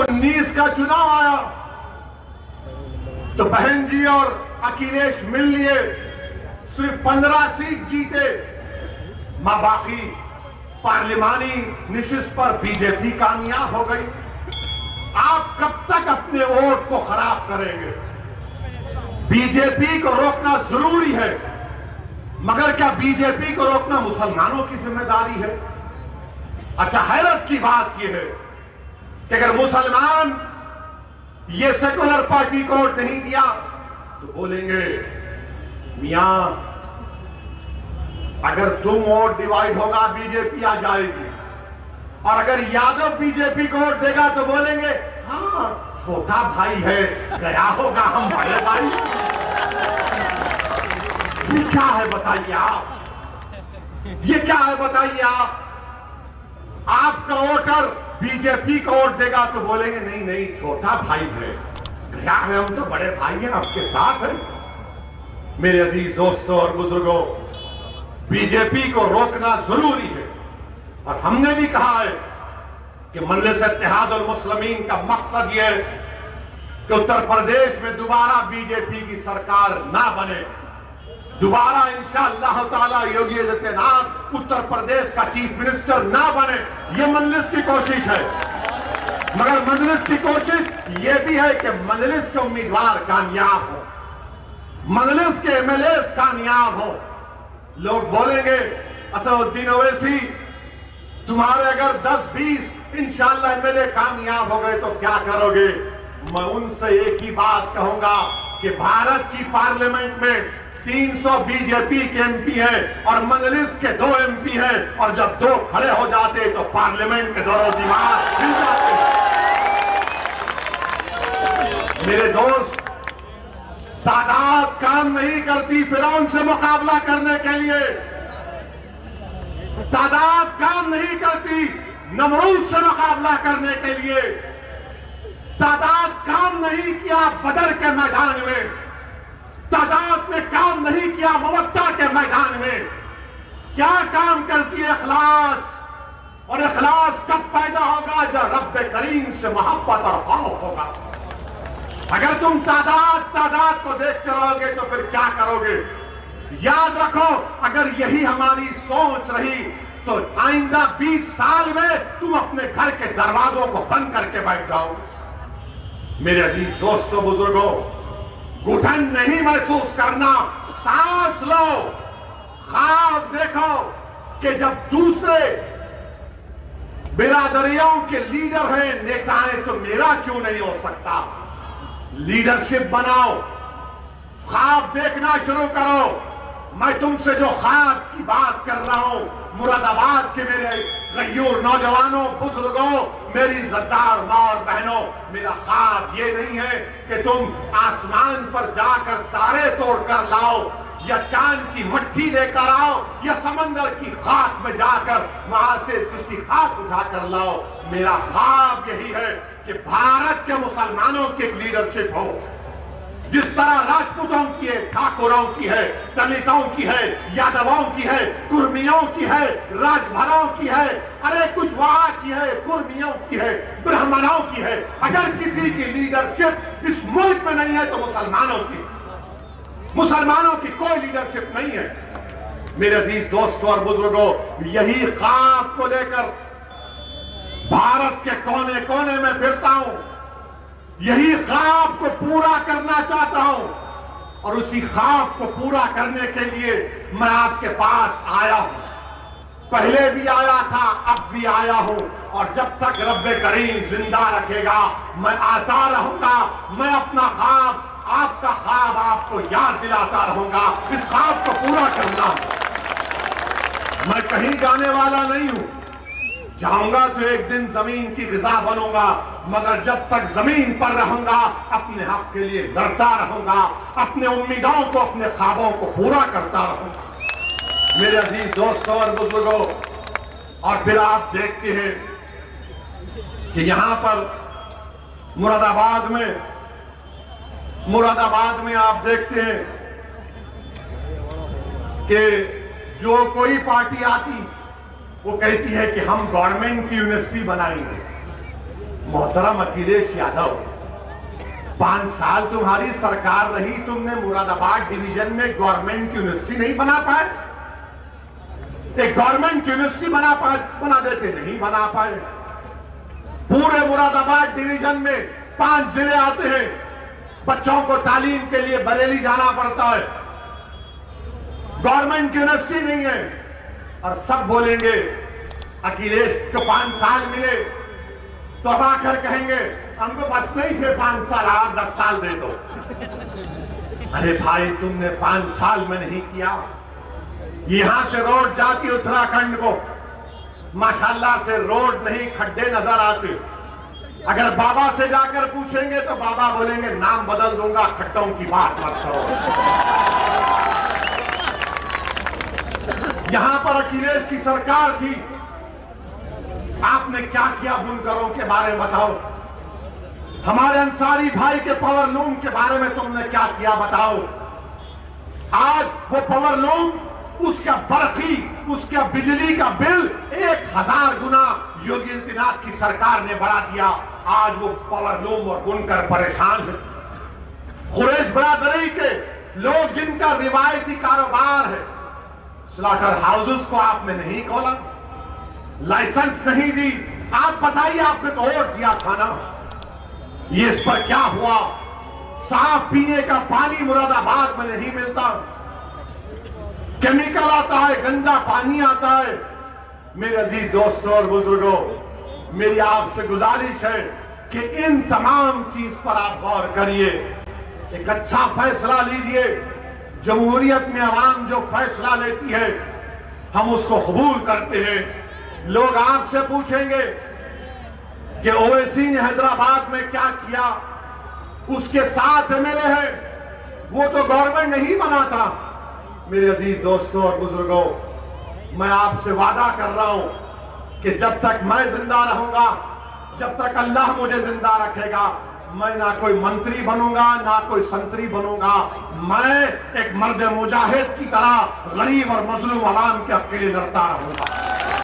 19 का चुनाव आया तो बहन जी और अखिलेश मिल लिए सिर्फ 15 सीट जीते, मां बाकी पार्लिमानी निशिस्त पर बीजेपी कामयाब हो गई। आप कब तक अपने वोट को खराब करेंगे? बीजेपी को रोकना जरूरी है, मगर क्या बीजेपी को रोकना मुसलमानों की जिम्मेदारी है? अच्छा, हैरत की बात यह है कि अगर मुसलमान ये सेकुलर पार्टी को वोट नहीं दिया तो बोलेंगे मियां अगर तुम वोट डिवाइड होगा बीजेपी आ जाएगी, और अगर यादव बीजेपी को वोट देगा तो बोलेंगे हाँ छोटा भाई है गया होगा, हम बड़े भाई। ये क्या है बताइए आप, ये क्या है बताइए आप? आपका वोटर बीजेपी को वोट देगा तो बोलेंगे नहीं नहीं छोटा भाई है गया है, हम तो बड़े भाई हैं आपके साथ हैं। मेरे अजीज दोस्तों और बुजुर्गों, बीजेपी को रोकना जरूरी है, और हमने भी कहा है कि मजलिस इत्तेहाद और मुस्लिमीन का मकसद यह है कि उत्तर प्रदेश में दोबारा बीजेपी की सरकार ना बने। दोबारा इंशाअल्लाह ताला योगी आदित्यनाथ उत्तर प्रदेश का चीफ मिनिस्टर ना बने, यह मजलिस की कोशिश है। मगर मजलिस की कोशिश यह भी है कि मजलिस के उम्मीदवार कामयाब हो, मजलिस के एमएलए कामयाब हो। लोग बोलेंगे असदुद्दीन ओवैसी तुम्हारे अगर 10-20 इंशाअल्लाह एमएलए कामयाब हो गए तो क्या करोगे? मैं उनसे एक ही बात कहूंगा कि भारत की पार्लियामेंट में 300 बीजेपी के एमपी हैं और मजलिस के 2 एमपी हैं, और जब 2 खड़े हो जाते तो पार्लियामेंट के दोनों दिमाग हिल जाते। मेरे दोस्त, तादाद काम नहीं करती फिरौन से मुकाबला करने के लिए, तादाद काम नहीं करती नमरूद से मुकाबला करने के लिए, तादाद काम नहीं किया बदर के मैदान में, तादाद ने काम नहीं किया मवक्ता के मैदान में। क्या काम करती है इखलास, और इखलास कब पैदा होगा? जब रब्बे करीम से मोहब्बत और खौफ होगा। अगर तुम तादाद को देखते रहोगे तो फिर क्या करोगे? याद रखो, अगर यही हमारी सोच रही तो आइंदा 20 साल में तुम अपने घर के दरवाजों को बंद करके बैठ जाओगे। मेरे अजीज दोस्तों बुजुर्गों, घुटन नहीं महसूस करना, सांस लो, ख्वाब देखो कि जब दूसरे बिरादरियों के लीडर हैं, नेता हैं, तो मेरा क्यों नहीं हो सकता? लीडरशिप बनाओ, ख्वाब देखना शुरू करो। मैं तुमसे जो ख्वाब की बात कर रहा हूं, मुरादाबाद के मेरे गयूर नौजवानों, बुजुर्गों, मेरी इज्जतदार मां और बहनों, मेरा ख्वाब ये नहीं है कि तुम आसमान पर जाकर तारे तोड़कर लाओ, या चांद की मट्टी लेकर आओ, या समंदर की खाक में जाकर वहां से कुछ खाक उठाकर लाओ। मेरा ख्वाब यही है कि भारत के मुसलमानों की एक लीडरशिप हो, जिस तरह राजपूतों की है, ठाकुरों की है, दलितों की है, यादवों की है, कुर्मियों की है, राजभरों की है, अरे कुशवाहा की है, कुर्मियों की है, ब्राह्मणों की है। अगर किसी की लीडरशिप इस मुल्क में नहीं है तो मुसलमानों की कोई लीडरशिप नहीं है। मेरे अजीज दोस्तों और बुजुर्गों, यही ख्वाब को लेकर भारत के कोने कोने में फिरता हूं, यही ख्वाब को पूरा करना चाहता हूं, और उसी ख्वाब को पूरा करने के लिए मैं आपके पास आया हूं। पहले भी आया था, अब भी आया हूं, और जब तक रब्बे करीम जिंदा रखेगा मैं आज़ाद रहूंगा। मैं अपना ख्वाब, आपका ख्वाब आपको याद दिलाता रहूंगा। इस ख्वाब को पूरा करना। मैं कहीं जाने वाला नहीं हूं, जाऊंगा तो एक दिन जमीन की ग़िज़ा बनूंगा, मगर जब तक जमीन पर रहूंगा अपने हक के लिए लड़ता रहूंगा, अपने उम्मीदों को, अपने ख्वाबों को पूरा करता रहूंगा। मेरे अजीज दोस्तों और बुजुर्गों, और फिर आप देखते हैं कि यहां पर मुरादाबाद में आप देखते हैं कि जो कोई पार्टी आती वो कहती है कि हम गवर्नमेंट की यूनिवर्सिटी बनाएंगे। मोहतरम अखिलेश यादव, 5 साल तुम्हारी सरकार रही, तुमने मुरादाबाद डिवीजन में गवर्नमेंट यूनिवर्सिटी नहीं बना पाए? एक गवर्नमेंट यूनिवर्सिटी बना देते, नहीं बना पाए। पूरे मुरादाबाद डिवीजन में 5 जिले आते हैं, बच्चों को तालीम के लिए बरेली जाना पड़ता है, गवर्नमेंट यूनिवर्सिटी नहीं है। और सब बोलेंगे अखिलेश को 5 साल मिले, तो अब आकर कहेंगे हमको बस नहीं थे 5 साल, और 10 साल दे दो। अरे भाई, तुमने 5 साल में नहीं किया। यहां से रोड जाती उत्तराखंड को, माशाल्लाह से रोड नहीं, खड्डे नजर आते। अगर बाबा से जाकर पूछेंगे तो बाबा बोलेंगे नाम बदल दूंगा, खड्डों की बात मत करो। यहां पर अखिलेश की सरकार थी, आपने क्या किया बुनकरों के बारे में बताओ। हमारे अंसारी भाई के पावरलूम के बारे में तुमने क्या किया बताओ। आज वो पावरलूम, उसका बरकी, उसका बिजली का बिल 1000 गुना योगी आदित्यनाथ की सरकार ने बढ़ा दिया। आज वो पावरलूम और बुनकर परेशान है। कुरैश बरादरी के लोग जिनका रिवायती कारोबार है, स्लॉटर हाउसेस को आपने नहीं खोला, लाइसेंस नहीं दी। आप बताइए, आपने तो वोट दिया था ना, ये इस पर क्या हुआ? साफ पीने का पानी मुरादाबाद में नहीं मिलता, केमिकल आता है, गंदा पानी आता है। मेरे अजीज दोस्तों और बुजुर्गों, मेरी आपसे गुजारिश है कि इन तमाम चीज पर आप गौर करिए, एक अच्छा फैसला लीजिए। जमहूरियत में आवाम जो फैसला लेती है हम उसको कबूल करते हैं। लोग आपसे पूछेंगे कि ओवैसी ने हैदराबाद में क्या किया, उसके साथ एमएलए है, वो तो गवर्नमेंट नहीं बना था। मेरे अजीज दोस्तों और बुजुर्गों, मैं आपसे वादा कर रहा हूं कि जब तक मैं जिंदा रहूंगा, जब तक अल्लाह मुझे जिंदा रखेगा, मैं ना कोई मंत्री बनूंगा ना कोई संतरी बनूंगा। मैं एक मर्द मुजाहिद की तरह गरीब और मजलूम आवाम के हक के लिए लड़ता रहूंगा।